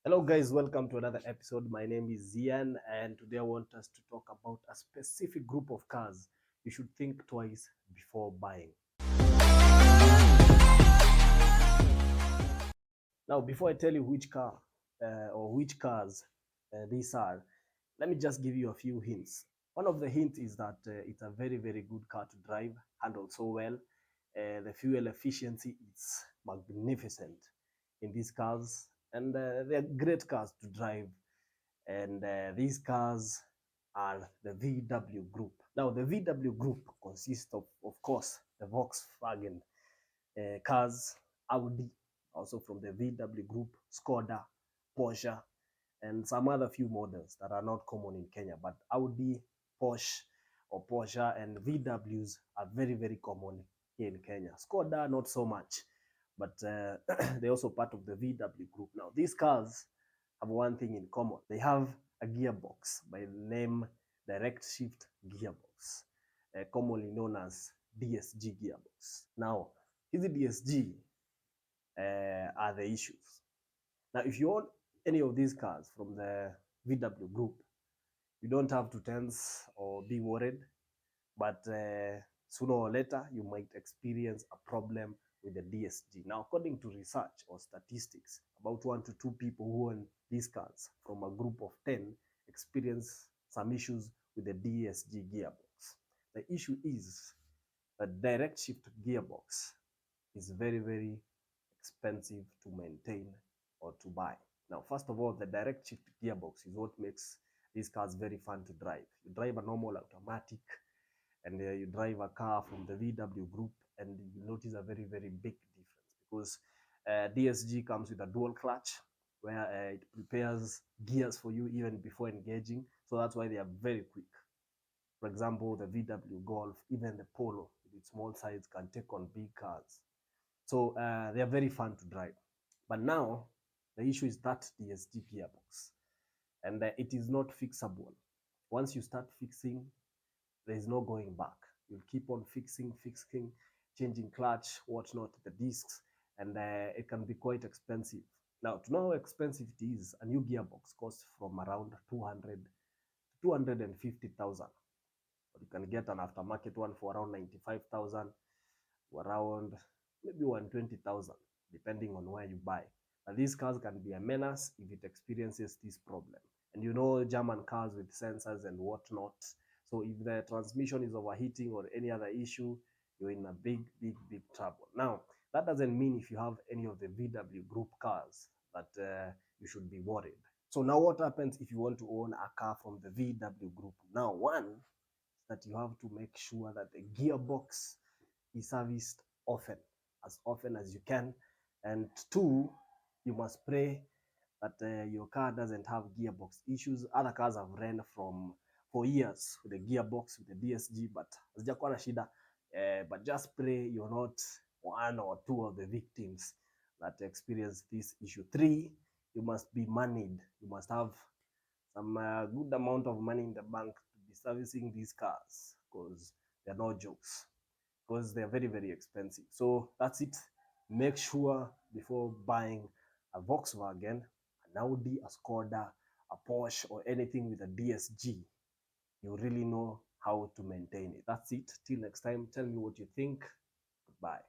Hello guys, welcome to another episode. My name is Ian and today I want us to talk about a specific group of cars you should think twice before buying. Now, before I tell you which car or which cars these are, let me just give you a few hints. One of the hints is that it's a very good car to drive, handles so well. The fuel efficiency is magnificent in these cars, and they're great cars to drive. And these cars are the VW group. Now, the VW group consists of course, the Volkswagen cars, Audi, also from the VW group, Skoda, Porsche, and some other few models that are not common in Kenya. But Audi, Porsche, and VWs are very common here in Kenya. Skoda, not so much, but they're also part of the VW group. Now, these cars have one thing in common. They have a gearbox by the name Direct Shift Gearbox, commonly known as DSG gearbox. Now, hizi DSG are the issues. Now, if you own any of these cars from the VW group, you don't have to tense or be worried, but sooner or later you might experience a problem with the DSG. Now, according to research or statistics, about 1 to 2 people who own these cars from a group of 10 experience some issues with the DSG gearbox. The issue is that direct shift gearbox is very expensive to maintain or to buy. Now, first of all, the direct shift gearbox is what makes these cars very fun to drive. You drive a normal automatic and you drive a car from the VW group and you notice a very big difference, because DSG comes with a dual clutch where it prepares gears for you even before engaging. So that's why they are very quick. For example, the VW Golf, even the Polo with its small size can take on big cars. So they are very fun to drive. But now the issue is that DSG gearbox, and it is not fixable. Once you start fixing, there is no going back. You'll keep on fixing, changing clutch, whatnot, the discs, and it can be quite expensive. Now, to know how expensive it is, a new gearbox costs from around 200 to 250,000. But you can get an aftermarket one for around 95,000, around maybe 120,000, depending on where you buy. But these cars can be a menace if it experiences this problem. And you know, German cars with sensors and whatnot. So if the transmission is overheating or any other issue, you're in a big trouble. Now, that doesn't mean if you have any of the VW group cars that you should be worried. So now what happens if you want to own a car from the VW group? Now, one, that you have to make sure that the gearbox is serviced often as you can. And two, you must pray that your car doesn't have gearbox issues. Other cars have ran for years with the gearbox, with the DSG, but hazijakuwa na shida. But just pray you're not one or two of the victims that experience this issue. Three, you must be moneyed. You must have some good amount of money in the bank to be servicing these cars, because they're no jokes, because they're very expensive. So that's it. Make sure before buying a Volkswagen, an Audi, a Skoda, a Porsche, or anything with a DSG, you really know how to maintain it. That's it. Till next time, tell me what you think. Goodbye.